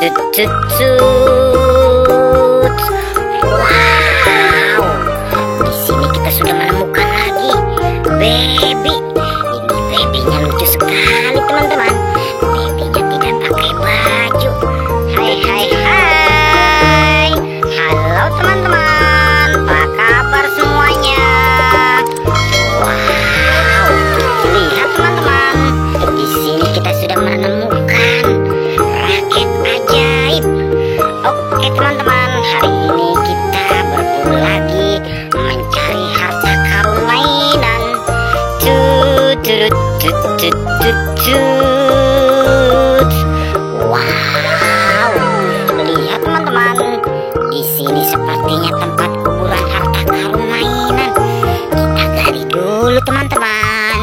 Wow, di sini kita sudah menemukan lagi baby. Ini babynya lucu sekali teman-teman. Babynya tidak pakai baju. Hai hai hai. Halo teman-teman, apa kabar semuanya? Wow, lihat teman-teman, di sini kita sudah menemukan raket ajaib. Oke teman-teman, hari ini kita berburu lagi mencari harta karun mainan. Wow, lihat teman-teman, di sini sepertinya tempat kuburan harta karun mainan. Kita gali dulu teman-teman.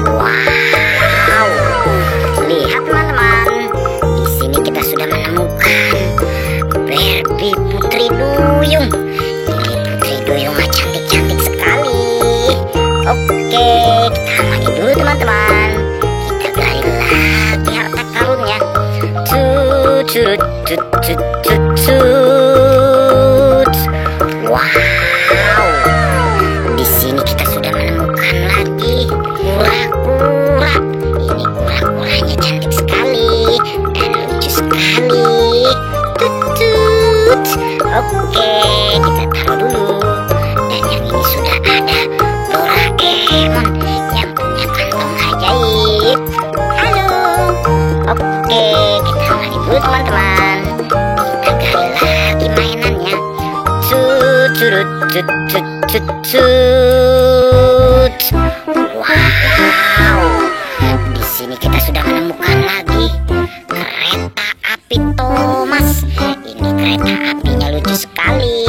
Wow, lihat teman-teman, di sini kita sudah menemukan Barbie Putri Duyung. Ini Putri Duyungnya cantik-cantik sekali. Oke, kita amati dulu teman-teman. Kita gali lagi harta karunnya. Wow, di sini kita sudah menemukan lagi kura-kura. Ini kura-kuranya cantik sekali dan lucu sekali. Oke, kita taruh dulu. Dan yang ini sudah ada Doraemon yang punya kantong ajaib. Halo. Oke, kita amati dulu teman-teman. Kita gali lagi mainannya. Wow, di sini kita sudah menemukan lagi kereta api Thomas. Ini kereta apinya lucu sekali.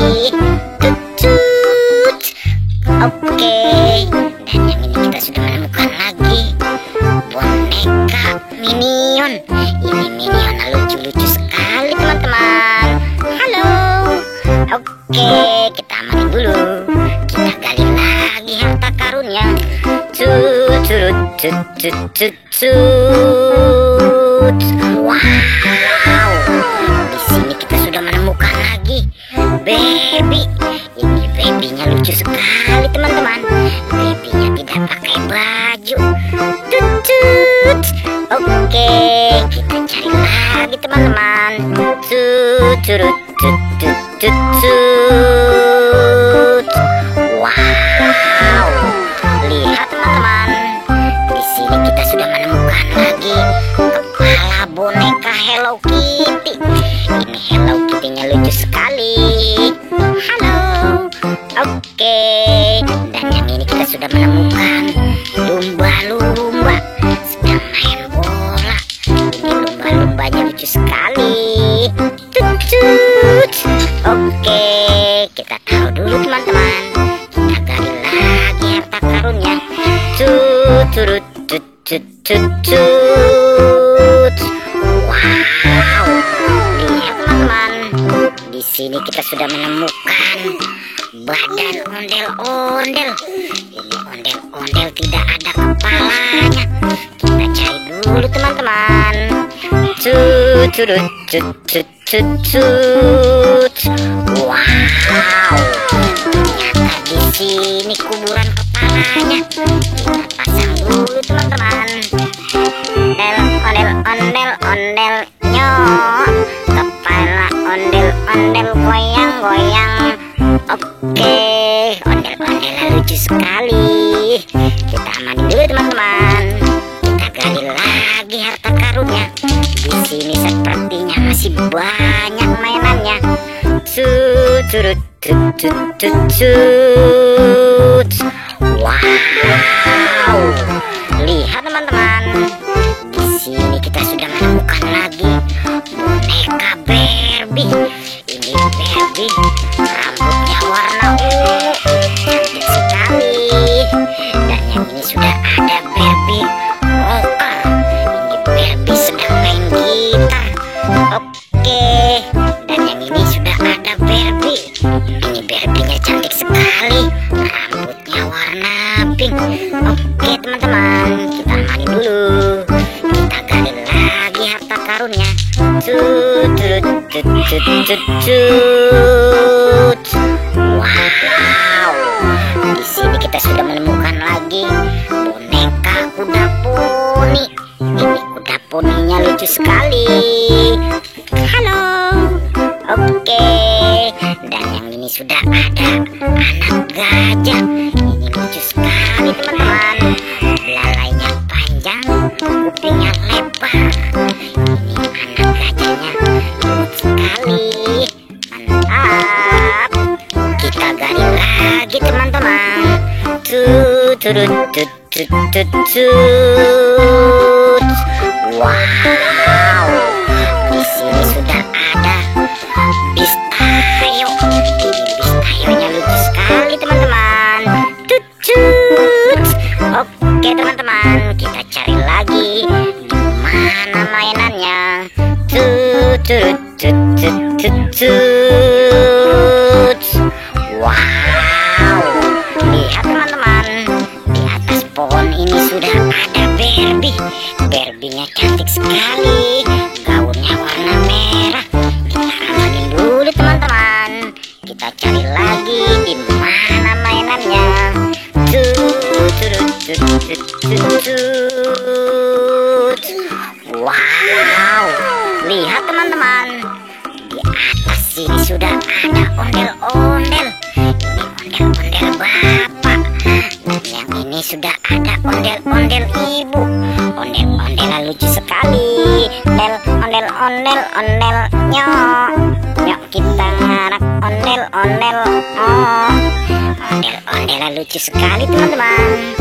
Oke, dan yang ini kita sudah menemukan lagi boneka Minion. Ini Minionnya lucu-lucu sekali teman-teman. Halo. Oke, kita amati dulu. Kita gali lagi harta karunnya. Wow, di sini kita sudah menemukan lagi baby. Ini babynya lucu sekali teman-teman. Babynya tidak pakai baju. Oke, kita cari lagi teman-teman. Wow, lihat teman-teman, di sini kita sudah menemukan lagi kepala boneka Hello Kitty. Ini Hello Kitty-nya lucu sekali. Halo. Oke, dan yang ini kita sudah menemukan lumba-lumba sedang main bola. Ini lumba-lumbanya lucu sekali. Oke, kita taruh dulu teman-teman. Kita gali lagi harta karunnya. Wow, lihat teman-teman, di sini kita sudah menemukan badan ondel-ondel. Ini ondel-ondel tidak ada kepalanya. Kita cari dulu teman-teman. Wow, ternyata di sini kuburan kepalanya. Kita pasang dulu teman-teman. Ondel nyok, kepala ondel goyang-goyang. Oke, ondel-ondelnya lucu sekali. Kita amati dulu teman-teman. Kita gali lagi harta karunnya. Di sini sepertinya masih banyak mainannya. Wow, lihat teman-teman, di sini kita sudah menemukan lagi boneka Barbie. Ini Barbie, rambutnya warna ungu, cantik sekali. Dan yang ini sudah ada Barbie rocker. Ini Barbie sedang main gitar. Oke, dan yang ini sudah ada Barbie. Ini Barbie-nya cantik sekali, rambutnya warna pink. Oke teman Wow, di sini kita sudah menemukan lagi boneka kuda poni. Ini kuda poninya lucu sekali. Halo. Oke, dan yang ini sudah ada anak gajah. Ini lucu sekali teman-teman. Belalainya panjang, kupingnya lebar. Ini anak gajahnya lucu sekali. Mantap. Kita gali lagi teman-teman. Wow, di sini sudah ada bis tayo. Ini bis tayonya lucu sekali teman-teman. Oke teman-teman, kita cari lagi di mana mainannya. Wow, lihat teman-teman, di atas pohon ini sudah ada Barbie. Barbie-nya cantik sekali, gaunnya warna merah. Kita amalin dulu teman-teman. Kita cari lagi di mana mainannya. Wow, lihat teman-teman, di atas sini sudah ada ondel-ondel. Ini ondel-ondel bapak, dan yang ini sudah ada ondel-ondel ibu. Ondel-ondel lucu sekali. Ondel-ondel nyok nyok, kita ngarak ondel-ondel. Ondel-ondel lucu sekali teman-teman.